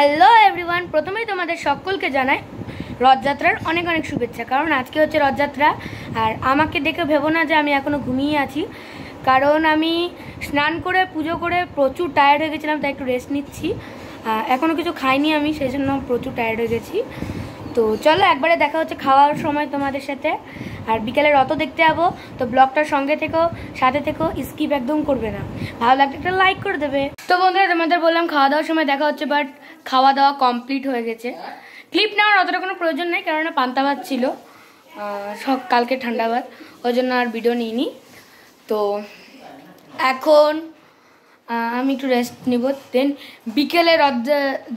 Hello everyone, প্রথমেই তোমাদের সকলকে জানাই রথযাত্রার অনেক অনেক শুভেচ্ছা। কারণ আজকে হচ্ছে রথযাত্রা, আর আমাকে দেখে ভেবো না যে আমি এখনও ঘুমিয়ে আছি, কারণ আমি স্নান করে পুজো করে প্রচুর টায়ার্ড হয়ে গেছিলাম, তাই একটু রেস্ট নিচ্ছি। এখনও কিছু খাইনি আমি, সেই জন্য প্রচুর টায়ার্ড হয়ে গেছি। তো চলো একবারে দেখা হচ্ছে খাওয়ার সময় তোমাদের সাথে। আর বিকেলে রথ দেখতে যাবো, তো ব্লগটার সঙ্গে থেকো, সাথে থেকো, স্কিপ একদম করবে না। ভালো লাগলে একটা লাইক করে দেবে। তো বন্ধুরা, তোমাদের বললাম খাওয়া দাওয়ার সময় দেখা হচ্ছে, বাট খাওয়া দাওয়া কমপ্লিট হয়ে গেছে। ক্লিপ নেওয়ার অতটা কোনো প্রয়োজন নেই, কেননা পান্তা ভাত ছিল, সব কালকে ঠান্ডা ভাত, ওই জন্য আর ভিডিও নিইনি। তো এখন আমি একটু রেস্ট নিব, দেন বিকেলে রথ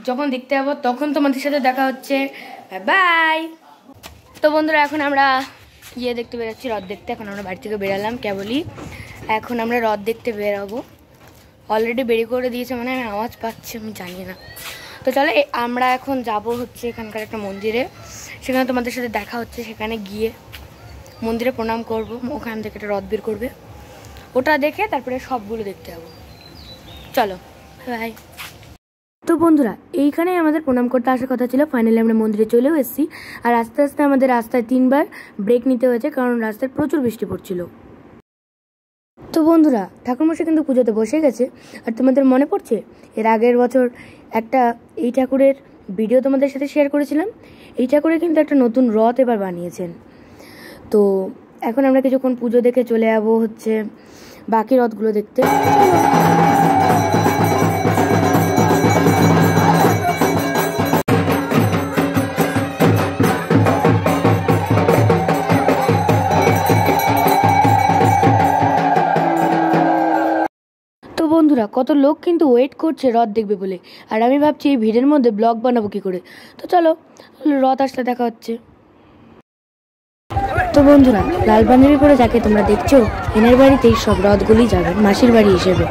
যখন দেখতে যাবো তখন তোমাদের সাথে দেখা হচ্ছে। বাই। তো বন্ধুরা, এখন আমরা দেখতে বেরোচ্ছি, রথ দেখতে। এখন আমরা বাড়ি থেকে বেরালাম কেবলই, এখন আমরা রথ দেখতে বেরাবো। অলরেডি বেরিয়ে করে দিয়েছে, মানে আমি আওয়াজ পাচ্ছি, আমি জানি না। তো চলো আমরা এখন যাব হচ্ছে এখানকার একটা মন্দিরে, সেখানে তোমাদের সাথে দেখা হচ্ছে। সেখানে গিয়ে মন্দিরে প্রণাম করব, ওখান থেকে একটা রথ বের করবে, ওটা দেখে তারপরে সবগুলো দেখতে যাবো। চলো বাই। তো বন্ধুরা, এইখানেই আমাদের প্রণাম করতে আসার কথা ছিল। ফাইনালি আমরা মন্দিরে চলেও এসেছি। আর আস্তে আস্তে আমাদের রাস্তায় 3বার ব্রেক নিতে হয়েছে, কারণ রাস্তায় প্রচুর বৃষ্টি পড়ছিল। তো বন্ধুরা, ঠাকুরমশাই কিন্তু পুজোতে বসে গেছে। আর তোমাদের মনে পড়ছে এর আগের বছর একটা এই ঠাকুরের ভিডিও তোমাদের সাথে শেয়ার করেছিলাম। এই ঠাকুরের কিন্তু একটা নতুন রথ এবার বানিয়েছেন। তো এখন আমরা কিছুক্ষণ পুজো দেখে চলে যাবো হচ্ছে বাকি রথগুলো দেখতে। বন্ধুরা, কত লোক কিন্তু ওয়েট করছে রথ দেখবে বলে, আর আমি ভাবছি এই ভিড়ের মধ্যে ব্লগ বানাবো কি করে। তো চলো, রথ আসলে দেখা হচ্ছে। তো বন্ধুরা, লাল পাঞ্জাবি পরে যাকে তোমরা দেখছো, এনার বাড়িতেই সব রথগুলি যাবে মাসির বাড়ি হিসেবে।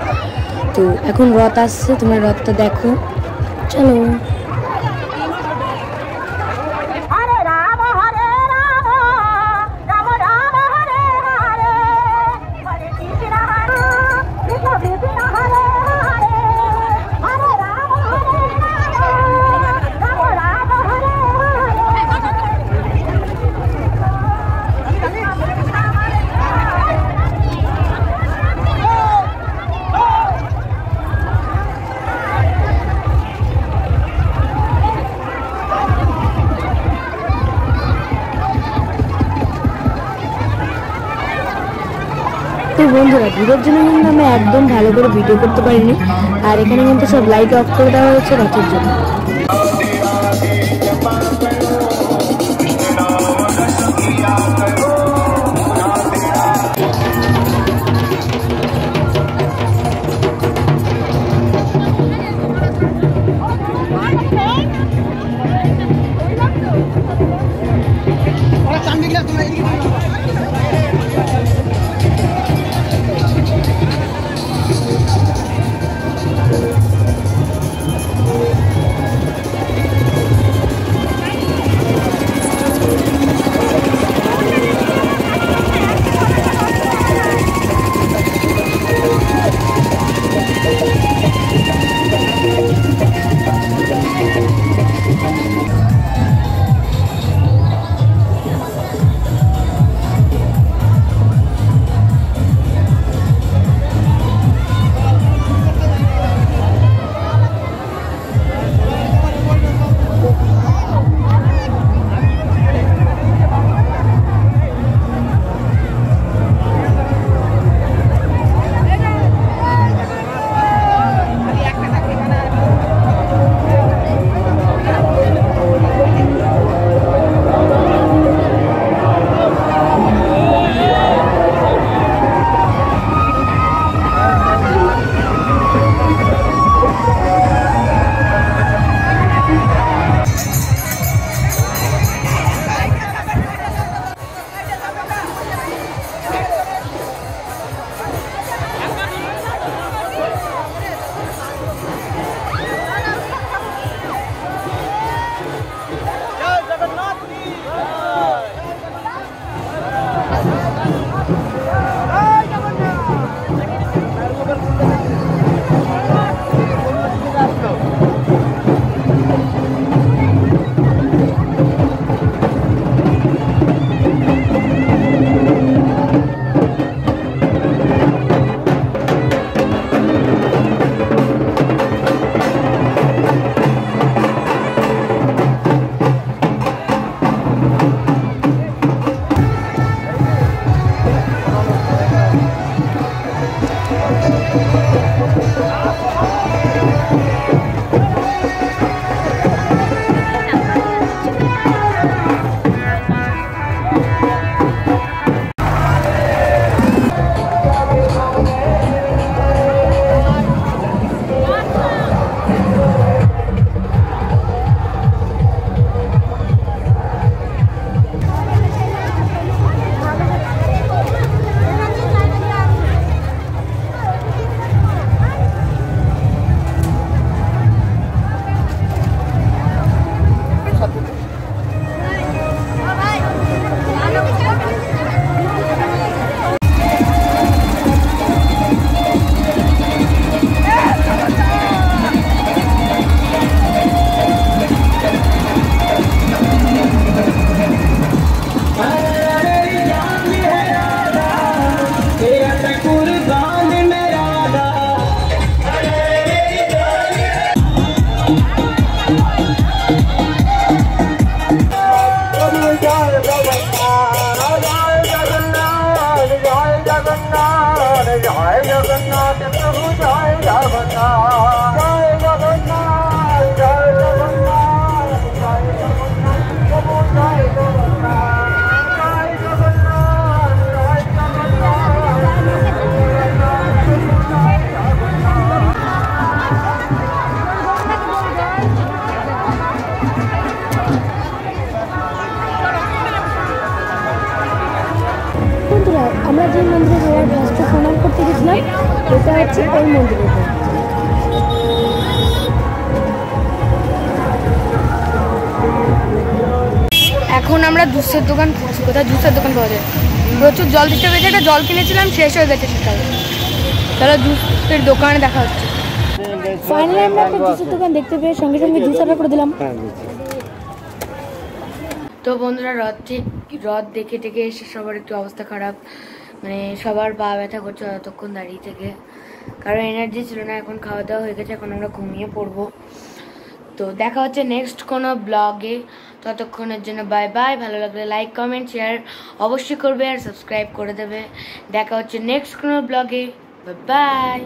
তো এখন রথ আসছে, তোমরা রথটা দেখো, চলো। তো বন্ধুরা, ভিড়ের জন্য কিন্তু আমি একদম ভালো করে ভিডিও করতে পারিনি, আর এখানে কিন্তু সব লাইট অফ করে দেওয়া হয়েছে রথের জন্য। তো এটা হচ্ছে ওই মন্দিরের। এখন আমরা জুসের দোকান খুঁজছি, কোথায় জুসের দোকান পাওয়া যায়। প্রচুর জল দিতে হয়েছে, একটা জল কিনেছিলাম শেষ হয়ে গেছে সেটা। তাহলে জুসের দোকানে দেখা হচ্ছে। ফাইনালি আমরা একটা জুসের দোকান দেখতে পেয়ে সঙ্গে সঙ্গে জুস অর্ডার করে দিলাম। তো বন্ধুরা হ্রদ দেখে টেকে এসে সবার একটু অবস্থা খারাপ, মানে সবার পা ব্যথা করছে ততক্ষণ দাঁড়িয়ে থেকে, কারণ এনার্জি ছিল না। এখন খাওয়া দাওয়া হয়ে গেছে, এখন আমরা ঘুমিয়ে পড়বো। তো দেখা হচ্ছে নেক্সট কোনো ব্লগে, ততক্ষণের জন্য বাই বাই। ভালো লাগলে লাইক কমেন্ট শেয়ার অবশ্যই করবে আর সাবস্ক্রাইব করে দেবে। দেখা হচ্ছে নেক্সট কোনো ব্লগে, বাই বাই।